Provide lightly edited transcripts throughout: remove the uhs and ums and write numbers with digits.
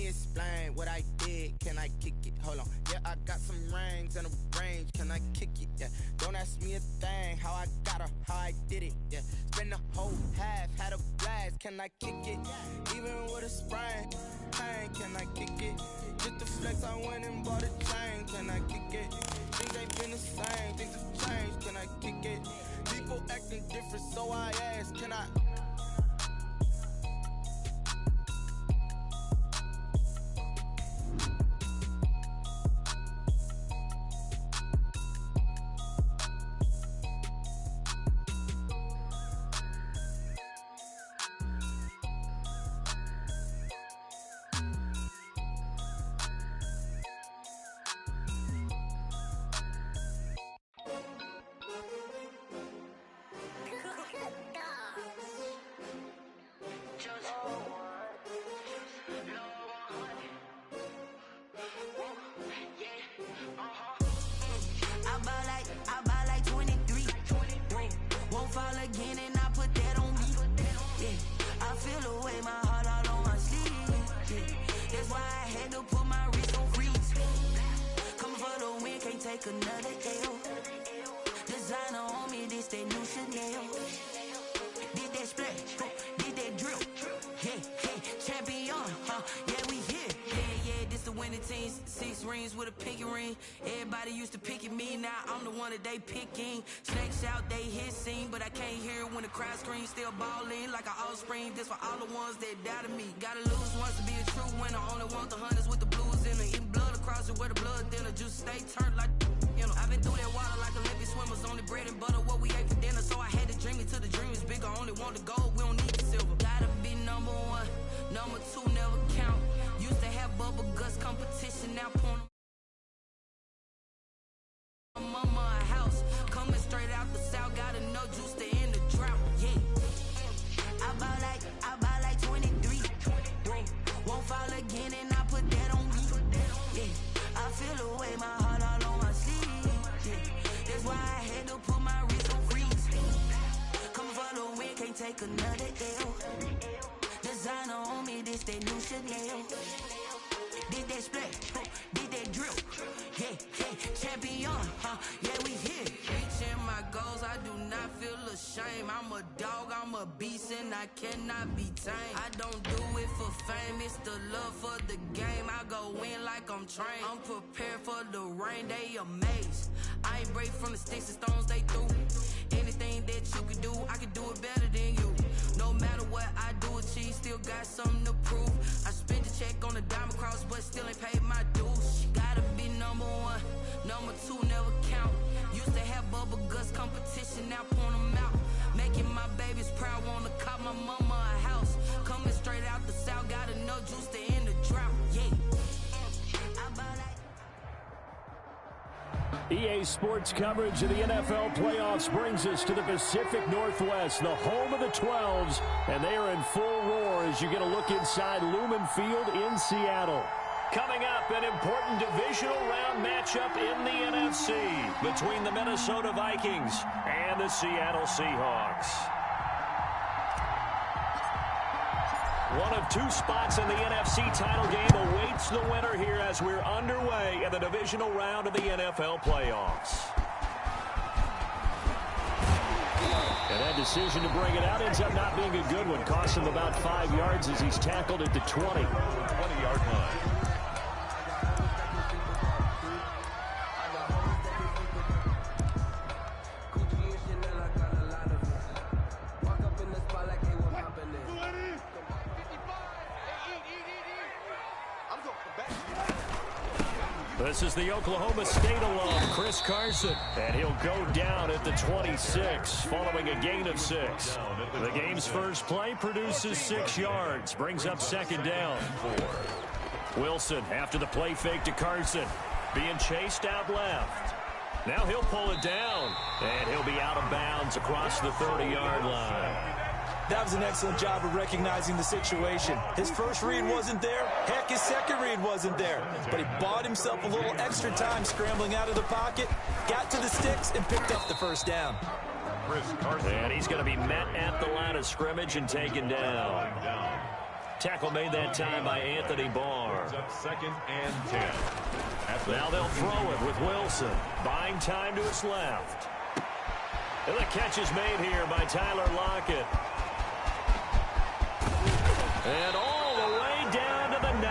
explain what I did. Can I kick it? Hold on. Yeah, I got some rings and a range. Can I kick it? Yeah. Don't ask me a thing. How I got her, how I did it. Yeah. Spend the whole half, had a blast. Can I kick it? Even with a sprain. Pain, can I kick it? Just the flex, I went and bought a chain. Can I kick it? Things ain't been the same. Things have changed. Can I kick it? People acting different, so I ask. Can I? I buy like 23. Won't fall again and I put that on me. Yeah, I feel the way, my heart all on my sleeve. Yeah, that's why I had to put my wrist on freeze. Coming for the win, can't take another L. Designer on me, this that new Chanel. Did that splash, did that drill. Yeah, champion, yeah, we here. Yeah, this the winning team. 6 rings with a pinky ring. Everybody used to pick at me, now I'm the one that they picking. Snakes out, they hit scene, but I can't hear it when the crowd screams. Still ballin' like an offspring. This for all the ones that doubted me. Gotta lose once to be a true winner. Only want the hunters with the blues in it. Eating blood across it where the blood thinner. Juice stay turned like, you know. I've been through that water like Olympic swimmers. Only bread and butter, what we ate for dinner. So I had to dream it till the dream is bigger. Only want the gold, we don't need the silver. Gotta be number 1, number 2 never count. Used to have bubble guts competition, now porn. Mama a house, coming straight out the south, gotta know juice to end the drought. Yeah, I buy like 23. Won't fall again and I put that on me. Yeah, I feel the way, my heart all on my sleeve. Yeah, that's why I had to put my wrist on freeze. Coming for the win, can't take another L. Designer on me, this that new Chanel. Did that splash, did that drill. Yeah, champion, yeah, we here. Reaching my goals, I do not feel ashamed. I'm a dog, I'm a beast, and I cannot be tamed. I don't do it for fame, it's the love for the game. I go in like I'm trained. I'm prepared for the rain, they amazed. I ain't break from the sticks and stones they threw. Anything that you can do, I can do it better than you. No matter what I do, achieve, still got something to prove. I spent the check on the diamond cross, but still ain't paid my dues. Gotta be number 1, number 2 never count. Used to have bubble guts competition, now point them out. Making my babies proud, wanna cop my mama a house. Coming straight out the south, gotta know juice to end the drought. Yeah, I buy like EA Sports coverage of the NFL playoffs brings us to the Pacific Northwest, the home of the 12s, and they are in full roar as you get a look inside Lumen Field in Seattle. Coming up, an important divisional round matchup in the NFC between the Minnesota Vikings and the Seattle Seahawks. One of 2 spots in the NFC title game awaits the winner here as we're underway in the divisional round of the NFL playoffs. And that decision to bring it out ends up not being a good one. Cost him about 5 yards as he's tackled at the 20-yard line. This is the Oklahoma State alum, Chris Carson, and he'll go down at the 26 following a gain of 6. The game's first play produces 6 yards, brings up 2nd down. Wilson after the play fake to Carson, being chased out left. Now he'll pull it down, and he'll be out of bounds across the 30-yard line. That was an excellent job of recognizing the situation. His first read wasn't there. Heck, his second read wasn't there. But he bought himself a little extra time scrambling out of the pocket, got to the sticks, and picked up the first down. And he's going to be met at the line of scrimmage and taken down. Tackle made that time by Anthony Barr. Second and 10. Now they'll throw it with Wilson. Buying time to his left. And the catch is made here by Tyler Lockett. And all the way down to the 9.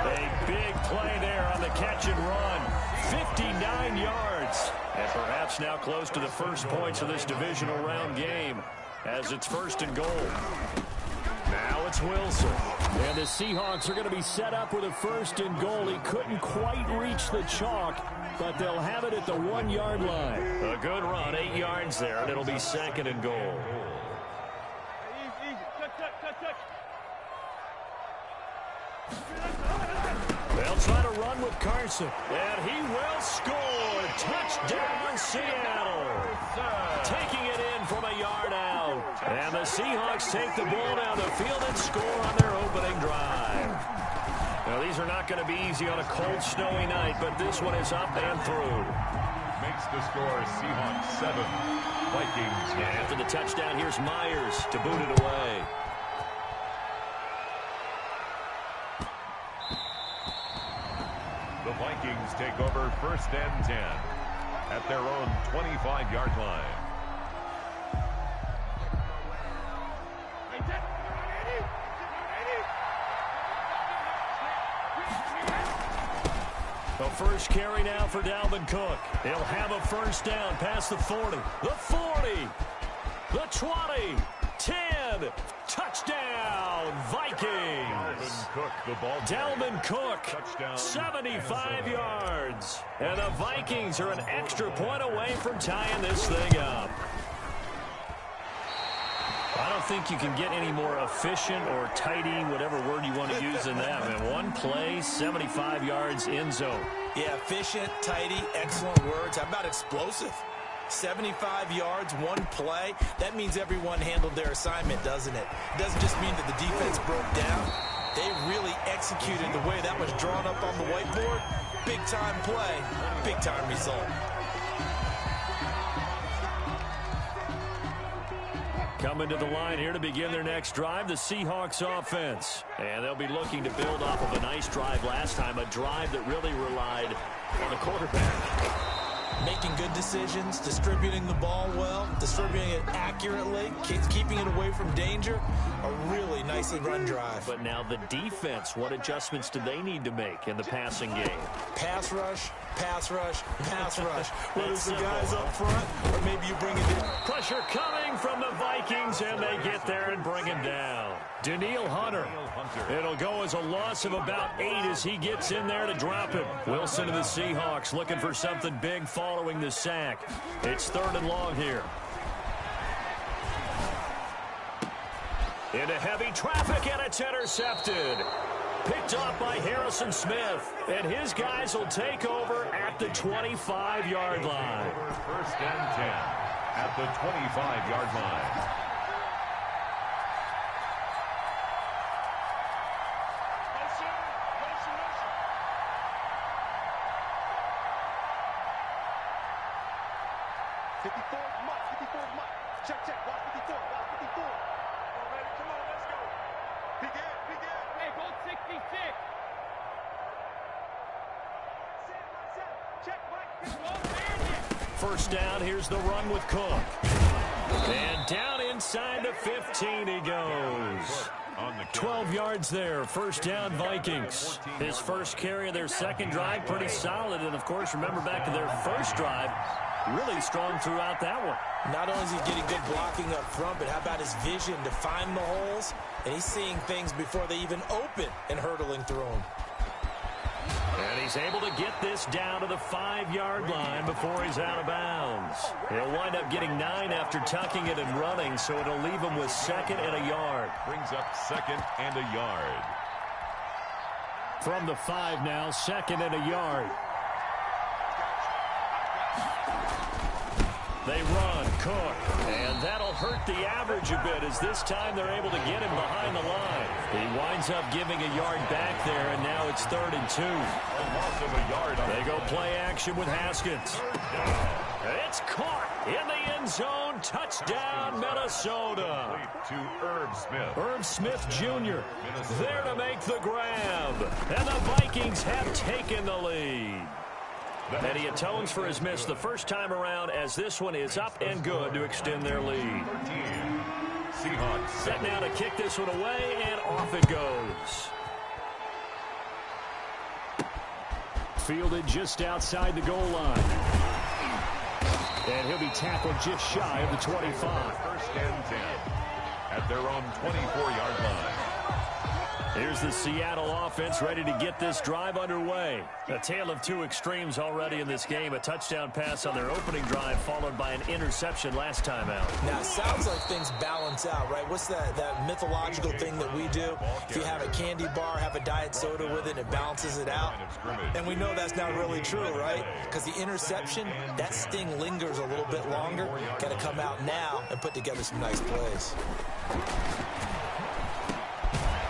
A big play there on the catch and run. 59 yards. And perhaps now close to the first points of this divisional round game as it's 1st and goal. Now it's Wilson. And the Seahawks are going to be set up with a 1st and goal. He couldn't quite reach the chalk, but they'll have it at the 1-yard line. A good run, 8 yards there, and it'll be 2nd and goal. They'll try to run with Carson, and he will score. Touchdown, Seattle. Taking it in from a yard out. And the Seahawks take the ball down the field and score on their opening drive. Now, these are not going to be easy on a cold, snowy night, but this one is up and through. Makes the score Seahawks 7, Vikings. And after the touchdown, here's Myers to boot it away. The Vikings take over 1st and 10 at their own 25-yard line. The first carry now for Dalvin Cook. He'll have a 1st down past the 40. The 40. The 20. 10. Touchdown, Vikings. Dalvin Cook, 75 yards. And the Vikings are an extra point away from tying this thing up. I don't think you can get any more efficient or tidy, whatever word you want to use in that. I mean, one play, 75 yards, end zone. Yeah, efficient, tidy, excellent words. How about explosive? 75 yards, one play. That means everyone handled their assignment, doesn't it? It doesn't just mean that the defense broke down. They really executed the way that was drawn up on the whiteboard. Big-time play, big-time result. Coming to the line here to begin their next drive, the Seahawks offense. And they'll be looking to build off of a nice drive last time, a drive that really relied on the quarterback. Making good decisions, distributing the ball well, distributing it accurately, keeping it away from danger. A really nicely run drive. But now the defense, what adjustments do they need to make in the passing game? Pass rush, pass rush, pass rush. Whether it's the guys up front or maybe you bring it in. Pressure coming from the Vikings, and they get there and bring him down. Danielle Hunter. It'll go as a loss of about 8 as he gets in there to drop it. Wilson to the Seahawks looking for something big following the sack. It's 3rd and long here. Into heavy traffic, and it's intercepted. Picked off by Harrison Smith. And his guys will take over at the 25-yard line. 1st and 10 at the 25-yard line. First down, here's the run with Cook. And down inside the 15 he goes. 12 yards there, 1st down Vikings. His first carry of their second drive, pretty solid. And, of course, remember back to their first drive, really strong throughout that one. Not only is he getting good blocking up front, but how about his vision to find the holes? And he's seeing things before they even open and hurtling through them. And he's able to get this down to the 5-yard line before he's out of bounds. He'll wind up getting 9 after tucking it and running, so it'll leave him with 2nd and a yard. Brings up 2nd and a yard. From the 5 now, 2nd and a yard. They run, Cook, and that'll hurt the average a bit as this time they're able to get him behind the line. He winds up giving a yard back there, and now it's 3rd and 2. A loss of a yard. They go play action with Haskins. It's caught in the end zone and touchdown, Minnesota. To Irv Smith. Irv Smith Jr. there to make the grab. And the Vikings have taken the lead. And he atones for his miss the first time around as this one is up and good to extend their lead. Seahawks set now to kick this one away, and off it goes. Fielded just outside the goal line. And he'll be tackled just shy of the 25. First and 10 at their own 24-yard line. Here's the Seattle offense ready to get this drive underway. A tale of two extremes already in this game. A touchdown pass on their opening drive followed by an interception last time out. Now, it sounds like things balance out, right? What's that mythological thing that we do? If you have a candy bar, have a diet soda with it, it balances it out. And we know that's not really true, right? Because the interception, that sting lingers a little bit longer. Got to come out now and put together some nice plays.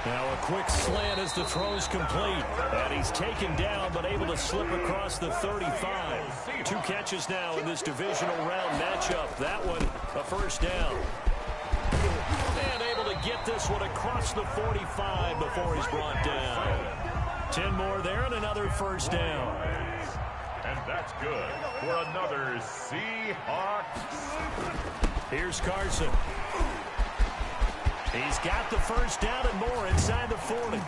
Now a quick slant as the throw's complete. And he's taken down but able to slip across the 35. 2 catches now in this divisional round matchup. That one a first down. And able to get this one across the 45 before he's brought down. 10 more there and another first down. And that's good for another Seahawks. Here's Carson. He's got the first down and more inside the 40.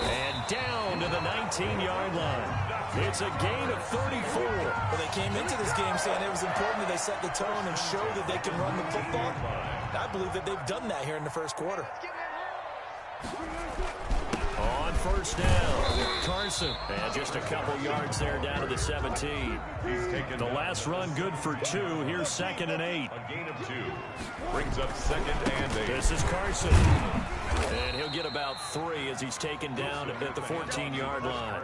And down to the 19-yard line. It's a gain of 34. Well, they came into this game saying it was important that they set the tone and show that they can run the football. I believe that they've done that here in the first quarter. On first down, Carson. And just a couple yards there down to the 17. The last run good for 2. Here's 2nd and 8. A gain of 2. Brings up 2nd and 8. This is Carson. And he'll get about 3 as he's taken down at the 14-yard line.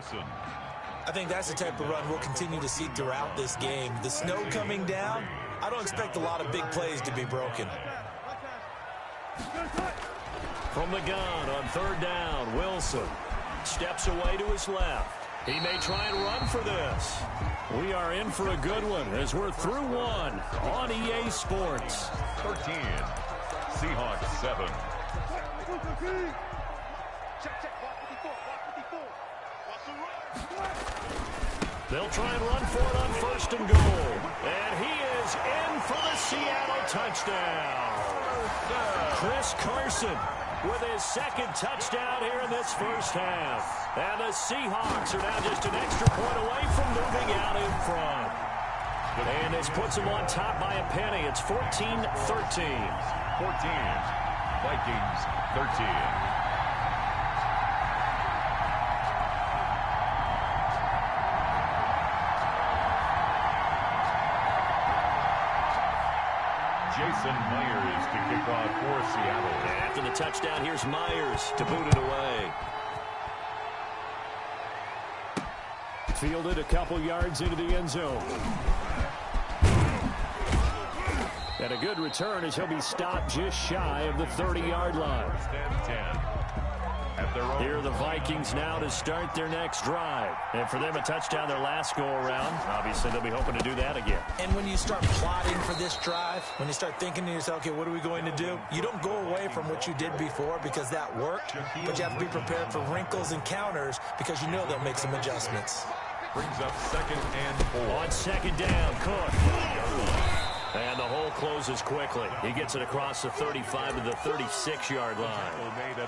I think that's the type of run we'll continue to see throughout this game. The snow coming down, I don't expect a lot of big plays to be broken. From the gun on 3rd down, Wilson steps away to his left. He may try and run for this. We are in for a good one as we're through 1 on EA Sports. 13. Seahawks 7. They'll try and run for it on 1st and goal. And he is in for the Seattle touchdown. Chris Carson with his 2nd touchdown here in this first half. And the Seahawks are now just an extra point away from moving out in front. And this puts them on top by a penny. It's 14-13. 14. Vikings 13. Jason Myers to kick off for Seattle. After the touchdown, here's Myers to boot it away. Fielded a couple yards into the end zone. And a good return as he'll be stopped just shy of the 30-yard line. First and 10. Here are the Vikings now to start their next drive. And for them, a touchdown their last go-around. Obviously, they'll be hoping to do that again. And when you start plotting for this drive, when you start thinking to yourself, okay, what are we going to do? You don't go away from what you did before because that worked, but you have to be prepared for wrinkles and counters because you know they'll make some adjustments. Brings up 2nd and 4. On 2nd down, Cook. And the hole closes quickly. He gets it across the 35 to the 36-yard line.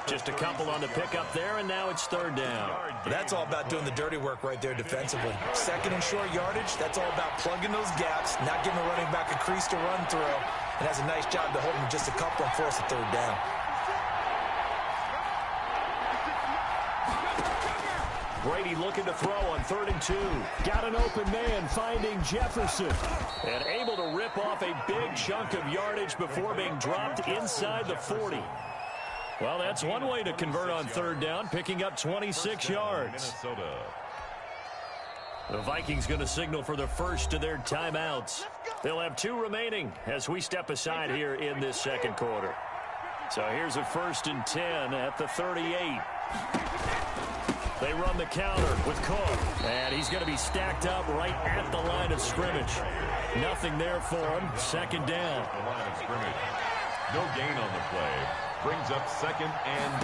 Just a couple on the pickup there, and now it's 3rd down. That's all about doing the dirty work right there defensively. 2nd and short yardage, that's all about plugging those gaps, not giving a running back a crease to run through, and that's a nice job to hold him just a couple and force a 3rd down. Brady looking to throw on 3rd and 2. Got an open man finding Jefferson. And able to rip off a big chunk of yardage before being dropped inside the 40. Well, that's one way to convert on 3rd down, picking up 26 yards. The Vikings going to signal for the first of their timeouts. They'll have 2 remaining as we step aside here in this 2nd quarter. So here's a 1st and 10 at the 38. They run the counter with Cook. And he's going to be stacked up right at the line of scrimmage. Nothing there for him. Second down. The line of scrimmage. No gain on the play. Brings up 2nd and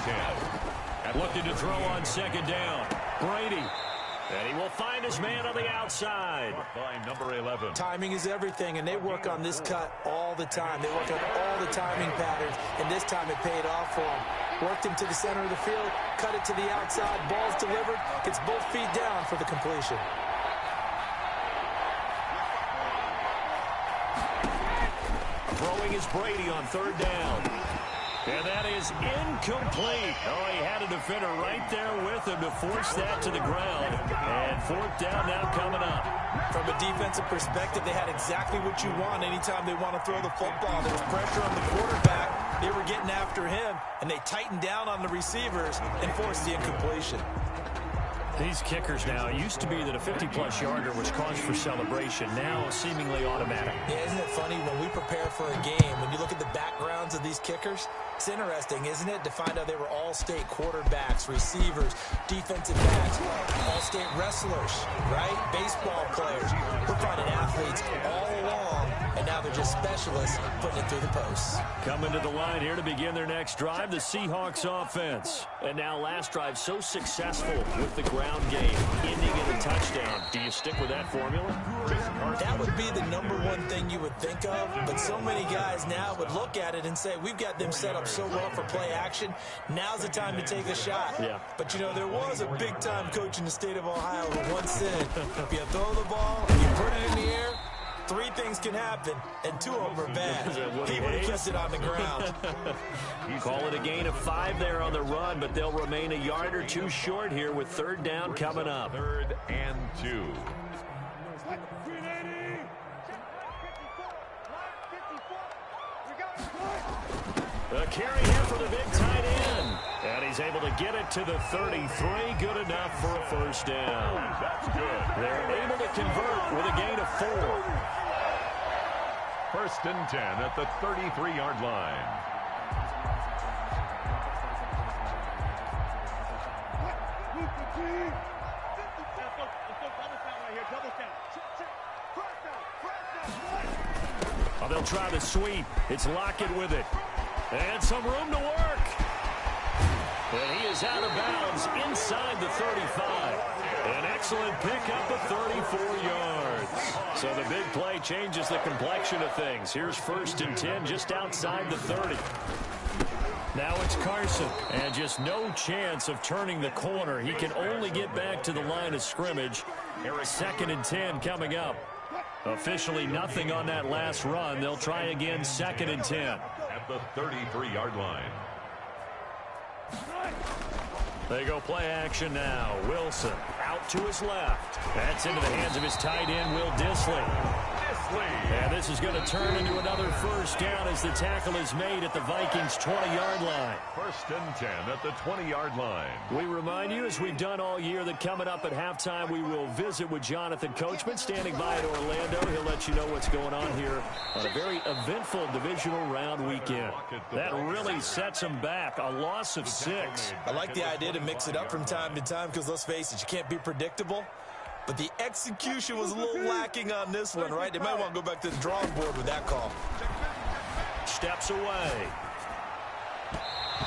10. Looking to throw on second down. Brady. And he will find his man on the outside. By number 11. Timing is everything, and they work on this cut all the time. They work on all the timing patterns, and this time it paid off for him. Worked him to the center of the field, cut it to the outside, ball's delivered, gets both feet down for the completion. Throwing is Brady on third down. And that is incomplete. Oh, he had a defender right there with him to force that to the ground. And fourth down now coming up. From a defensive perspective, they had exactly what you want anytime they want to throw the football. There was pressure on the quarterback. They were getting after him, and they tightened down on the receivers and forced the incompletion. These kickers now, it used to be that a 50-plus yarder was cause for celebration. Now seemingly automatic. Yeah, isn't it funny when we prepare for a game, when you look at the backgrounds of these kickers, it's interesting, isn't it, to find out they were all-state quarterbacks, receivers, defensive backs, all-state wrestlers, right? Baseball players. We're finding athletes all along, and now they're just specialists putting it through the posts. Coming to the line here to begin their next drive, the Seahawks offense. And now last drive so successful with the ground game, ending in a touchdown. Do you stick with that formula? That would be the number one thing you would think of, but so many guys now would look at it and say, we've got them set up so well for play action, now's the time to take a shot. Yeah. But, you know, there was a big-time coach in the state of Ohio who once said, if you throw the ball and you put it in the air, 3 things can happen, and 2 of them are bad. He would have kept it on the ground. Call it a gain of 5 there on the run, but they'll remain a yard or 2 short here with third down coming up. 3rd and 2. The carry here for the big tight end. And he's able to get it to the 33. Good enough for a first down. That's good. They're able to convert with a gain of 4. 1st and 10 at the 33-yard line. Oh, they'll try the sweep. It's Lockett with it. And some room to work. And he is out of bounds inside the 35. An excellent pickup of 34 yards. So the big play changes the complexion of things. Here's 1st and 10 just outside the 30. Now it's Carson, and just no chance of turning the corner. He can only get back to the line of scrimmage. 2nd and 10 coming up. Officially nothing on that last run. They'll try again 2nd and 10. At the 33-yard line. They go play action now. Wilson out to his left. That's into the hands of his tight end, Will Dissly. And this is going to turn into another first down as the tackle is made at the Vikings' 20-yard line. 1st and 10 at the 20-yard line. We remind you, as we've done all year, that coming up at halftime, we will visit with Jonathan Coachman standing by at Orlando. He'll let you know what's going on here on a very eventful divisional round weekend. That really sets them back. A loss of 6. I like the idea to mix it up from time to time because, let's face it, you can't be predictable. But the execution was a little lacking on this one, right? They might want to go back to the drawing board with that call. Steps away.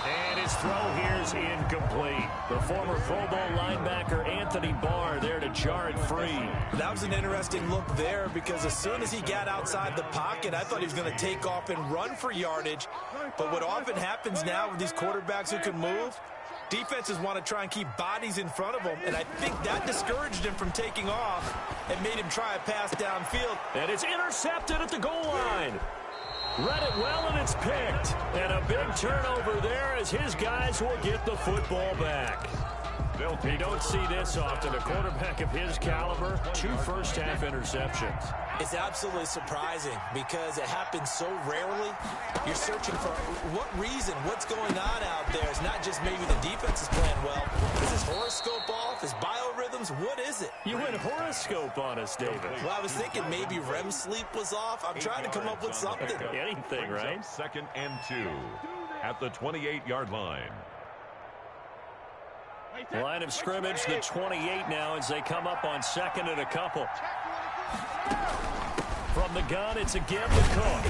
And his throw here is incomplete. The former Pro Bowl linebacker Anthony Barr there to jar it free. That was an interesting look there because as soon as he got outside the pocket, I thought he was going to take off and run for yardage. But what often happens now with these quarterbacks who can move, defenses want to try and keep bodies in front of them, and I think that discouraged him from taking off and made him try a pass downfield. And it's intercepted at the goal line. Read it well, and it's picked. And a big turnover there as his guys will get the football back. You don't see this often. A quarterback of his caliber, 2 first-half interceptions. It's absolutely surprising because it happens so rarely. You're searching for what reason, what's going on out there. It's not just maybe the defense is playing well. Is his horoscope off? His biorhythms? What is it? You went horoscope on us, David. Well, I was thinking maybe REM sleep was off. I'm trying to come up with something. Anything, right? 2nd and 2 at the 28-yard line. Line of scrimmage, the 28 now as they come up on second and a couple. From the gun, it's a give to Cook.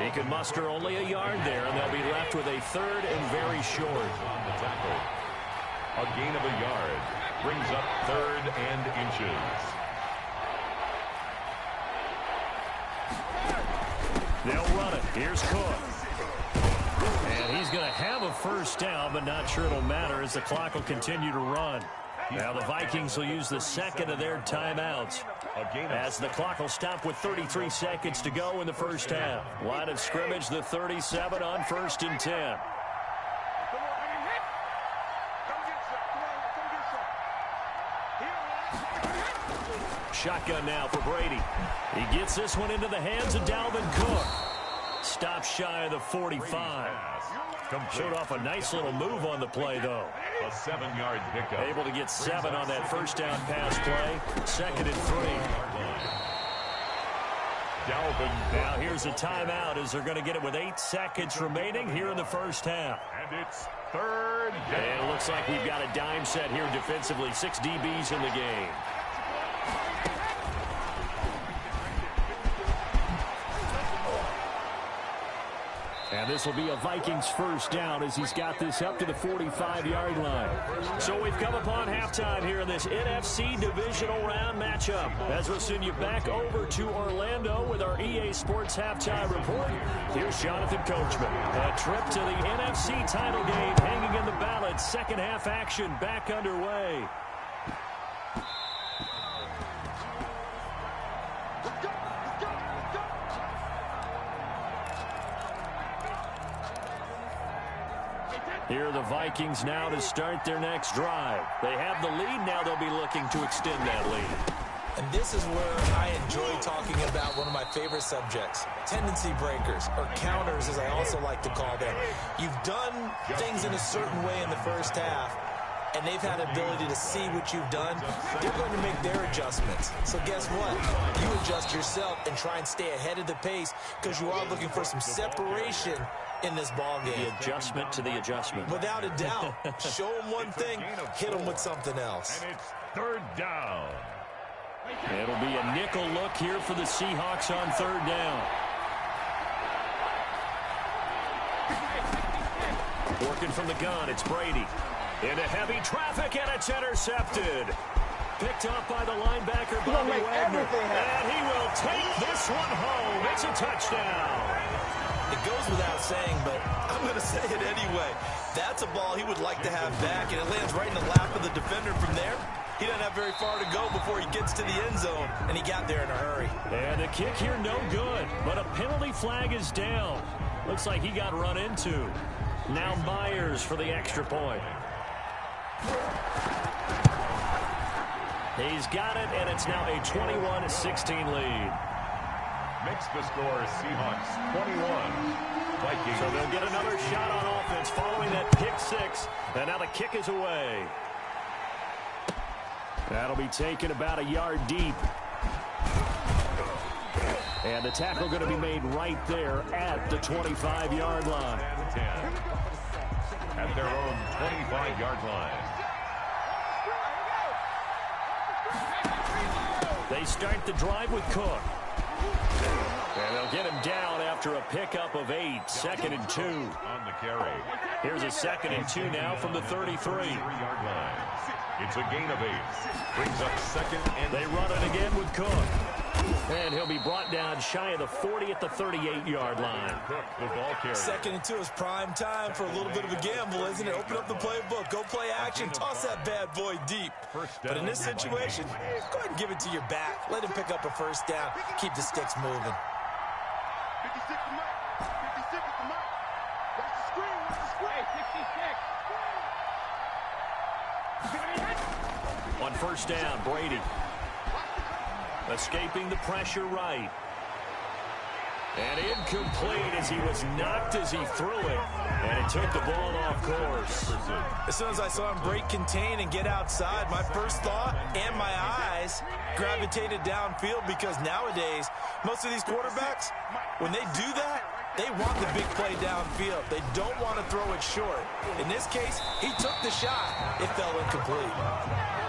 He can muster only a yard there, and they'll be left with a third and very short. On the tackle. A gain of a yard. Brings up third and inches. They'll run it. Here's Cook. And he's going to have a first down, but not sure it'll matter as the clock will continue to run. Now the Vikings will use the second of their timeouts as the clock will stop with 33 seconds to go in the first half. Line of scrimmage, the 37 on 1st and 10. Shotgun now for Brady. He gets this one into the hands of Dalvin Cook. Stops shy of the 45. Showed off a nice little move on the play, though. A 7-yard pickup. Able to get 7 on that first down pass play. 2nd and 3. Dalvin. Now here's a timeout as they're going to get it with 8 seconds remaining here in the first half. And it's third down. And it looks like we've got a dime set here defensively. 6 DBs in the game. And this will be a Vikings first down as he's got this up to the 45-yard line. So we've come upon halftime here in this NFC divisional round matchup. As we'll send you back over to Orlando with our EA Sports halftime report. Here's Jonathan Coachman. A trip to the NFC title game hanging in the balance. Second half action back underway. Here are the Vikings now to start their next drive. They have the lead. Now they'll be looking to extend that lead. And this is where I enjoy talking about one of my favorite subjects, tendency breakers, or counters as I also like to call them. You've done things in a certain way in the first half, and they've had ability to see what you've done. They're going to make their adjustments. So guess what? You adjust yourself and try and stay ahead of the pace because you are looking for some separation in this ball game. The adjustment to the adjustment. Without a doubt. Show them one thing, hit them with something else. And it's third down. It'll be a nickel look here for the Seahawks on third down. Working from the gun, it's Brady. Into heavy traffic, and it's intercepted. Picked up by the linebacker, Bobby Wagner. And he will take this one home. It's a touchdown. It goes without saying, but I'm going to say it anyway. That's a ball he would like to have back, and it lands right in the lap of the defender from there. He doesn't have very far to go before he gets to the end zone, and he got there in a hurry. And the kick here no good, but a penalty flag is down. Looks like he got run into. Now Myers for the extra point. He's got it, and it's now a 21-16 lead. Makes the score Seahawks 21. Vikings. So they'll get another shot on offense following that pick six. And now the kick is away. That'll be taken about a yard deep. And the tackle going to be made right there at the 25-yard line. 10. At their own 25-yard line. They start the drive with Cook. And they'll get him down after a pickup of 8. 2nd and 2. On the carry. Here's a 2nd and 2 now from the 33. 3-yard line. It's a gain of 8. Brings up 2nd and They run it again with Cook. And he'll be brought down shy of the 40 at the 38-yard line. Cook, the ball carrier. 2nd and 2 is prime time for a little bit of a gamble, isn't it? Open up the playbook, go play action, toss that bad boy deep. But in this situation, go ahead and give it to your back. Let him pick up a first down. Keep the sticks moving. 56 to Mike. 56 to Mike. Watch the screen. Watch the screen. 66. On first down, Brady. Escaping the pressure right. And incomplete as he was knocked as he threw it. And it took the ball off course. As soon as I saw him break contain and get outside, my first thought and my eyes gravitated downfield because nowadays, most of these quarterbacks, when they do that, They want the big play downfield. They don't want to throw it short. In this case, he took the shot. It fell incomplete.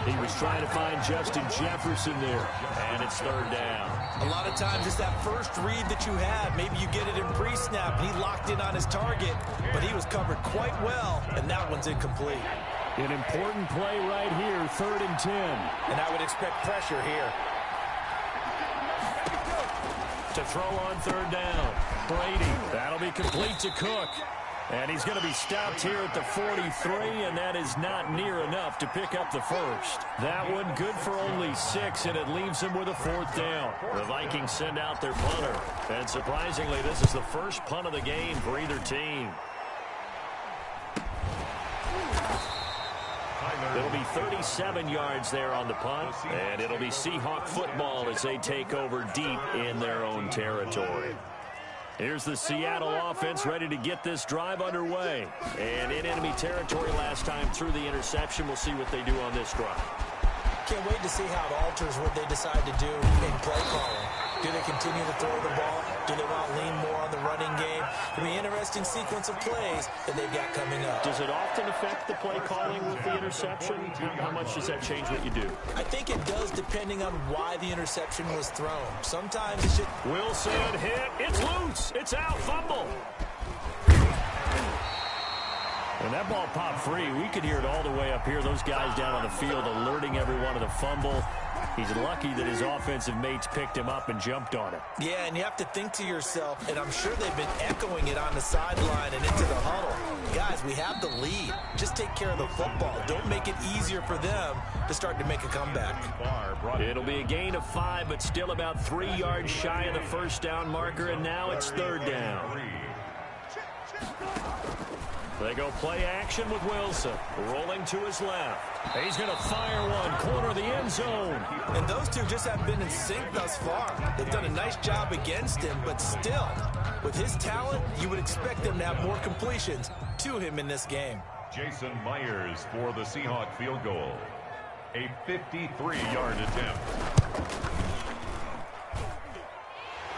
He was trying to find Justin Jefferson there, and it's third down. A lot of times it's that first read that you have. Maybe you get it in pre-snap, and he locked in on his target, but he was covered quite well, and that one's incomplete. An important play right here, 3rd and 10. And I would expect pressure here. To throw on 3rd down. Brady, that'll be complete to Cook. And he's going to be stopped here at the 43, and that is not near enough to pick up the first. That one good for only 6, and it leaves him with a 4th down. The Vikings send out their punter. And surprisingly, this is the first punt of the game for either team. It'll be 37 yards there on the punt, and it'll be Seahawk football as they take over deep in their own territory. Here's the Seattle offense ready to get this drive underway. And in enemy territory last time through the interception. We'll see what they do on this drive. Can't wait to see how it alters what they decide to do in play calling. Do they continue to throw the ball? Do they want to lean more on the running game? It'll be an interesting sequence of plays that they've got coming up. Does it often affect the play calling with the interception? How much does that change what you do? I think it does depending on why the interception was thrown. Sometimes it's just... Wilson hit. It's loose. It's out. Fumble. And that ball popped free. We could hear it all the way up here. Those guys down on the field alerting everyone of the fumble. He's lucky that his offensive mates picked him up and jumped on him. Yeah, and you have to think to yourself, and I'm sure they've been echoing it on the sideline and into the huddle. Guys, we have the lead. Just take care of the football. Don't make it easier for them to start to make a comeback. It'll be a gain of 5, but still about 3 yards shy of the first down marker, and now it's 3rd down. They go play action with Wilson, rolling to his left. He's going to fire one, corner of the end zone. And those two just haven't been in sync thus far. They've done a nice job against him, but still, with his talent, you would expect them to have more completions to him in this game. Jason Myers for the Seahawk field goal. A 53-yard attempt.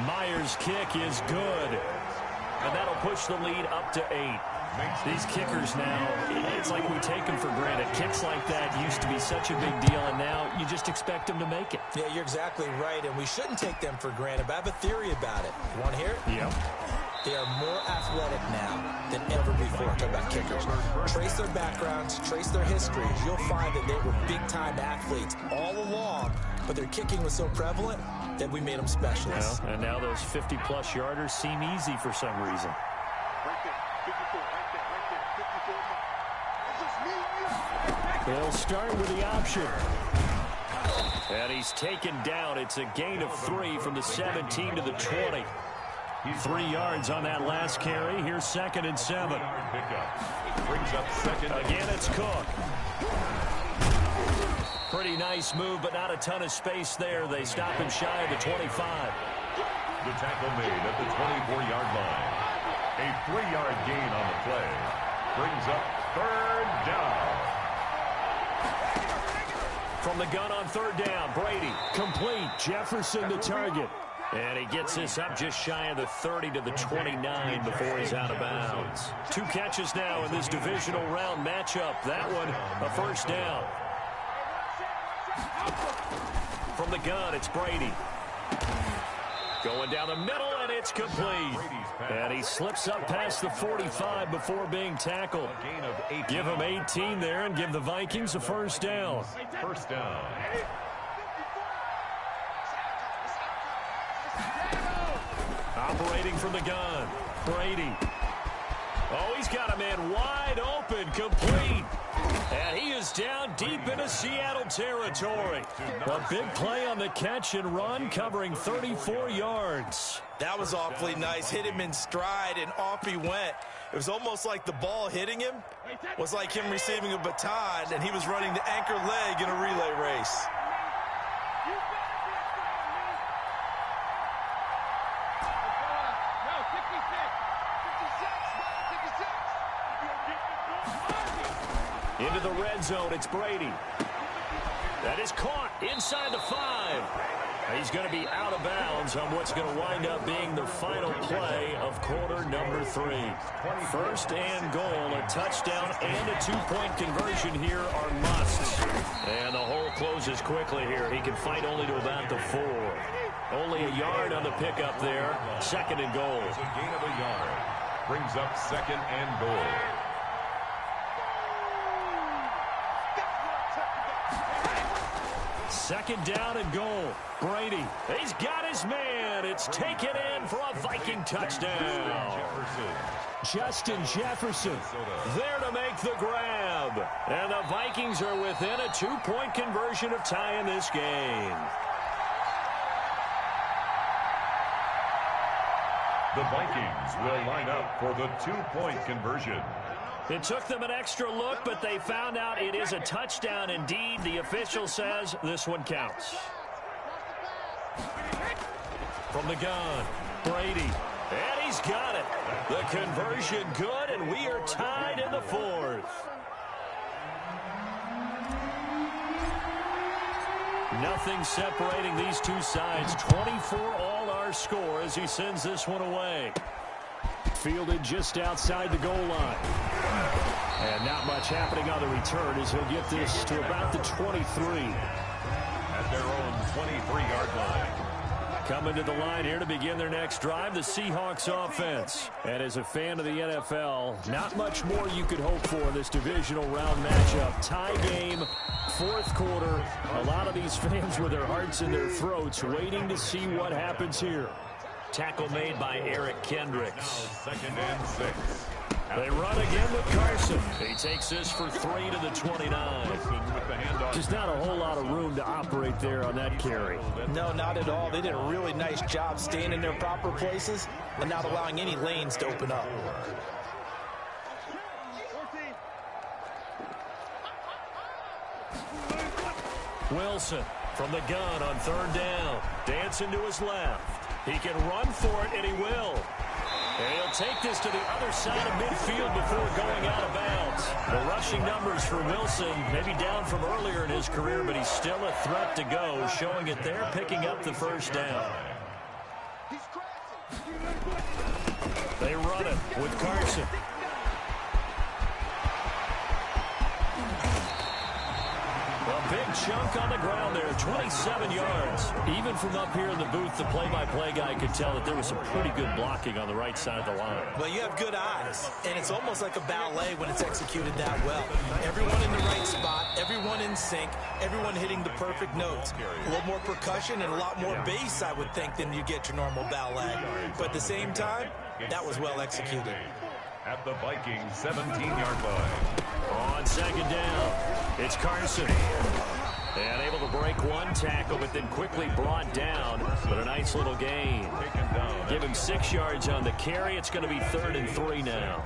Myers' kick is good. And that'll push the lead up to 8. These kickers now, it's like we take them for granted. Kicks like that used to be such a big deal, and now you just expect them to make it. Yeah, you're exactly right, and we shouldn't take them for granted, but I have a theory about it. You want to hear it? Yep. They are more athletic now than ever before. Talk about kickers. Trace their backgrounds, trace their histories. You'll find that they were big-time athletes all along, but their kicking was so prevalent that we made them specialists. Well, and now those 50-plus yarders seem easy for some reason. They'll start with the option. And he's taken down. It's a gain of 3 from the 17 to the 20. 3 yards on that last carry. Here's 2nd and 7. Brings up 2nd. Again, it's Cook. Pretty nice move, but not a ton of space there. They stop him shy of the 25. The tackle made at the 24-yard line. A 3-yard gain on the play. Brings up 3rd down. From the gun on 3rd down, Brady complete. Jefferson the target. And he gets this up just shy of the 30 to the 29 before he's out of bounds. 2 catches now in this divisional round matchup. That one, a 1st down. From the gun, it's Brady. Going down the middle, and it's complete. And he slips up past the 45 before being tackled. Give him 18 there and give the Vikings a 1st down. 1st down. Operating from the gun, Brady. Oh, he's got a man wide open, complete. And he is down deep into Seattle territory. A big play on the catch and run, covering 34 yards. That was awfully nice. Hit him in stride, and off he went. It was almost like the ball hitting him was like him receiving a baton, and he was running the anchor leg in a relay race. Into the red zone, it's Brady. That is caught inside the 5. He's going to be out of bounds on what's going to wind up being the final play of quarter number 3. First and goal, a touchdown and a 2-point conversion here are musts. And the hole closes quickly here. He can fight only to about the 4. Only a yard on the pickup there. Second and goal. It's a gain of a yard. Brings up second and goal. Second down and goal. Brady, he's got his man. It's taken in for a Viking touchdown. Justin Jefferson there to make the grab. And the Vikings are within a 2-point conversion of tying this game. The Vikings will line up for the 2-point conversion. It took them an extra look, but they found out it is a touchdown indeed. The official says this one counts. From the gun, Brady, and he's got it. The conversion good, and we are tied in the 4th. Nothing separating these two sides. 24 all our score as he sends this one away. Fielded just outside the goal line. And not much happening on the return as he'll get this to about the 23. At their own 23-yard line. Coming to the line here to begin their next drive, the Seahawks offense. And as a fan of the NFL, not much more you could hope for in this divisional round matchup. Tie game, 4th quarter. A lot of these fans with their hearts in their throats waiting to see what happens here. Tackle made by Eric Kendricks. Second and 6. They run again with Carson. He takes this for 3 to the 29. Just not a whole lot of room to operate there on that carry. No, not at all. They did a really nice job staying in their proper places and not allowing any lanes to open up. Wilson from the gun on 3rd down. Dancing to his left. He can run for it, and he will. And he'll take this to the other side of midfield before going out of bounds. The rushing numbers for Wilson, maybe down from earlier in his career, but he's still a threat to go, showing it there, picking up the first down. They run it with Carson. A big chunk on the ground there, 27 yards. Even from up here in the booth, the play-by-play guy could tell that there was some pretty good blocking on the right side of the line. Well, you have good eyes, and it's almost like a ballet when it's executed that well. Everyone in the right spot, everyone in sync, everyone hitting the perfect notes. A little more percussion and a lot more bass, I would think, than you get your normal ballet. But at the same time, that was well executed. At the Vikings 17-yard line. On second down, it's Carson. And able to break one tackle, but then quickly brought down. But a nice little gain. Give him 6 yards on the carry. It's going to be 3rd and 3 now.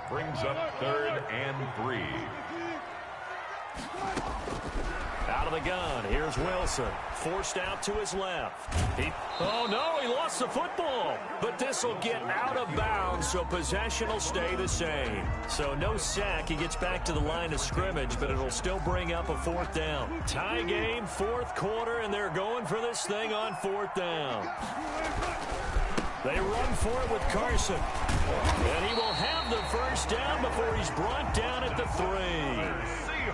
Brings up 3rd and 3. Out of the gun, here's Wilson. Forced out to his left. Oh, no, he lost the football. But this will get out of bounds, so possession will stay the same. So no sack. He gets back to the line of scrimmage, but it'll still bring up a 4th down. Tie game, 4th quarter, and they're going for this thing on 4th down. They run for it with Carson. And he will have the first down before he's brought down at the 3.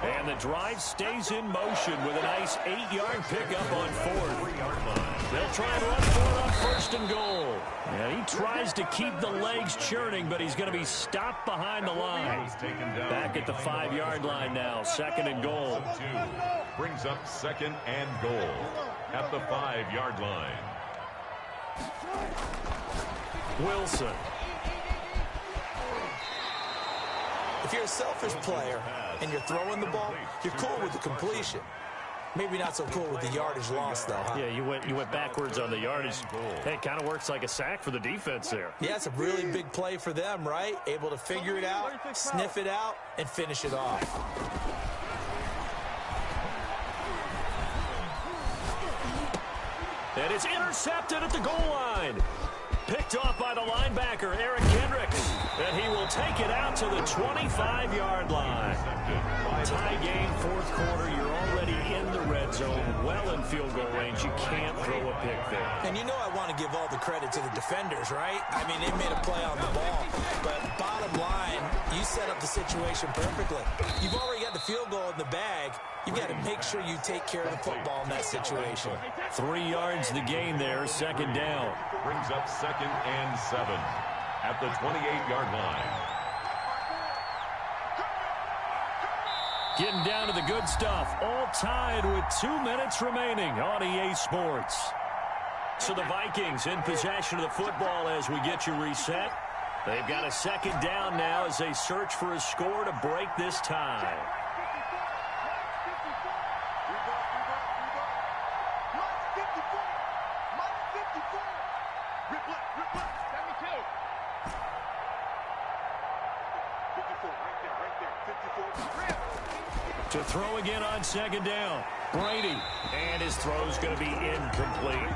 And the drive stays in motion with a nice 8-yard pickup on 4th. They'll try and run for it on 1st and goal. And he tries to keep the legs churning, but he's going to be stopped behind the line. Back at the 5-yard line now, 2nd and goal. Brings up 2nd and goal at the 5-yard line. Wilson. If you're a selfish player and you're throwing the ball, you're cool with the completion. Maybe not so cool with the yardage loss, though, huh? Yeah, you went backwards on the yardage. Hey, it kind of works like a sack for the defense there. Yeah, it's a really big play for them, right? Able to figure it out, sniff it out, and finish it off. And it's intercepted at the goal line. Picked off by the linebacker, Eric Kendricks. And he will take it out to the 25-yard line. interception. Tie game, fourth quarter. You're already in the red zone, well in field goal range. You can't throw a pick there. And you know I want to give all the credit to the defenders, right? I mean, they made a play on the ball. But bottom line, you set up the situation perfectly. You've already got the field goal in the bag. You've got to make sure you take care of the football in that situation. 3 yards the gain there, second down. Brings up 2nd and 7 at the 28-yard line. Getting down to the good stuff. All tied with 2 minutes remaining on EA Sports. So the Vikings in possession of the football as we get you reset. They've got a second down now as they search for a score to break this tie. To throw again on second down. Brady. And his throw's going to be incomplete.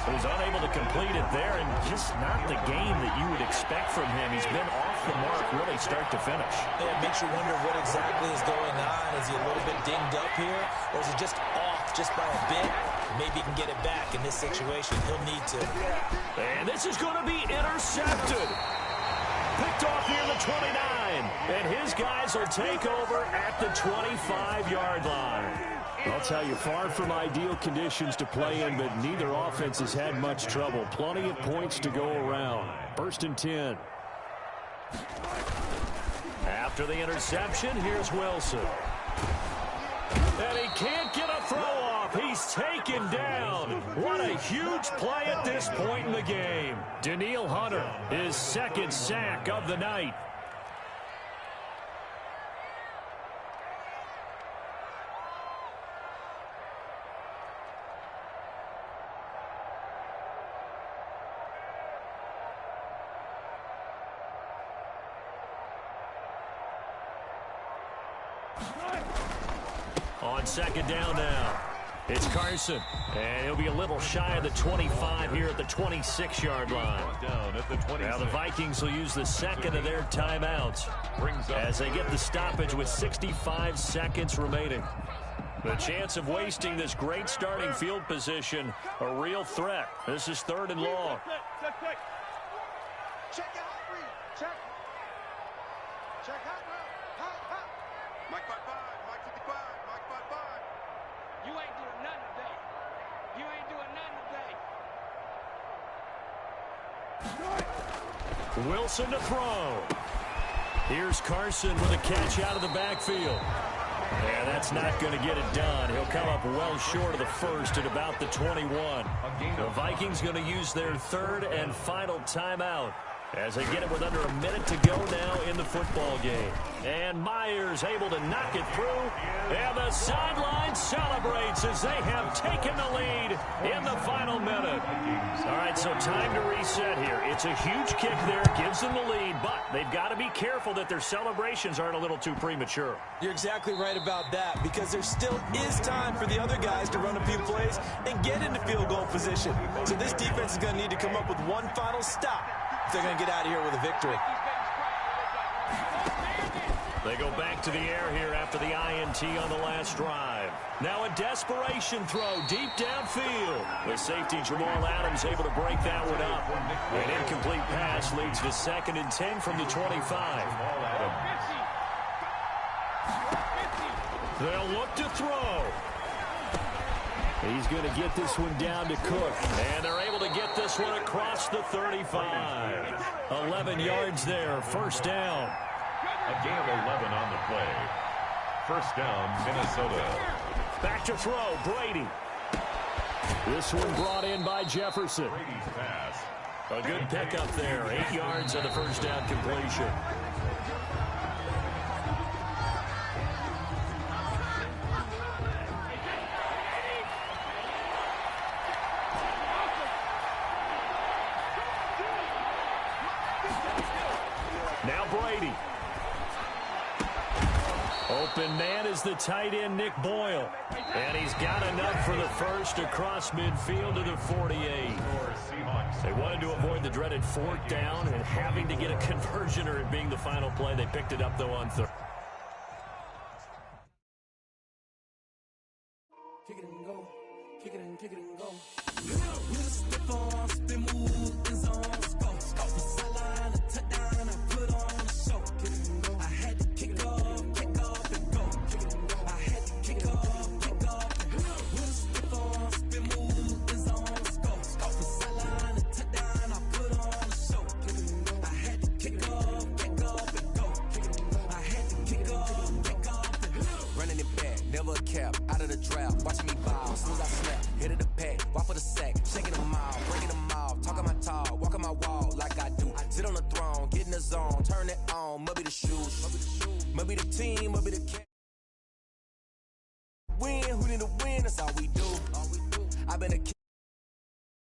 He was unable to complete it there, and just not the game that you would expect from him. He's been off the mark really start to finish. Yeah, it makes you wonder what exactly is going on. Is he a little bit dinged up here, or is he just off just by a bit? Maybe he can get it back in this situation. He'll need to. And this is going to be intercepted. Picked off near the 29. And his guys will take over at the 25-yard line. I'll tell you, far from ideal conditions to play in, but neither offense has had much trouble. Plenty of points to go around. 1st and 10. After the interception, here's Wilson. And he can't get a throw off. He's taken down. What a huge play at this point in the game. Danielle Hunter, his 2nd sack of the night. On second down now, it's Carson, and he'll be a little shy of the 25 here at the 26-yard line. Down at the 26. Now the Vikings will use the second of their timeouts as they get the stoppage with 65 seconds remaining. The chance of wasting this great starting field position, a real threat. This is 3rd and long. Check your hot read. Check. Check hot route. Hot. Mike 55. Mike 55. Mike 55. You ain't doing nothing today. You ain't doing nothing today. Wilson to throw. Here's Carson with a catch out of the backfield. Yeah, that's not going to get it done. He'll come up well short of the first at about the 21. The Vikings going to use their 3rd and final timeout as they get it with under a minute to go now in the football game. And Myers able to knock it through. And the sideline celebrates as they have taken the lead in the final minute. All right, so time to reset here. It's a huge kick there, gives them the lead, but they've got to be careful that their celebrations aren't a little too premature. You're exactly right about that, because there still is time for the other guys to run a few plays and get into field goal position. So this defense is going to need to come up with one final stop if they're going to get out of here with a victory. They go back to the air here after the INT on the last drive. Now a desperation throw deep downfield. The safety Jamal Adams able to break that one up. An incomplete pass leads to 2nd and 10 from the 25. They'll look to throw. He's going to get this one down to Cook. And they're able to get this one across the 35. 11 yards there, 1st down. A gain of 11 on the play. 1st down, Minnesota. Back to throw, Brady. This one brought in by Jefferson. Brady's pass. A good pickup there, 8 yards on the 1st down completion. Now Brady. Open man is the tight end, Nick Boyle. And he's got enough for the first across midfield to the 48. They wanted to avoid the dreaded 4th down and having to get a conversion or it being the final play. They picked it up, though, on 3rd. kick it and go, kick it and go. With a stiff on, spin move, in zone, scope. From sideline to touchdown, I put on a show. Kick it and go. I had to kick off and go. Kick it and go. I had to kick off and go. With a stiff on, spin move, in zone, scope. From sideline to touchdown, I put on a show. Kick it and go. I had to kick off and go. Kick it and go. I had to kick off and go. Running it back, never a cap, out of the drought, watching me ball, as soon as I snap, hit of the pack, walk for the sack, shaking them all, breaking them off, talking my talk, walking my wall like I do, sit on the throne, get in the zone, turn it on, maybe the shoes, maybe the team, maybe the cat. Win, who need to win, that's all we do, I've been a kid.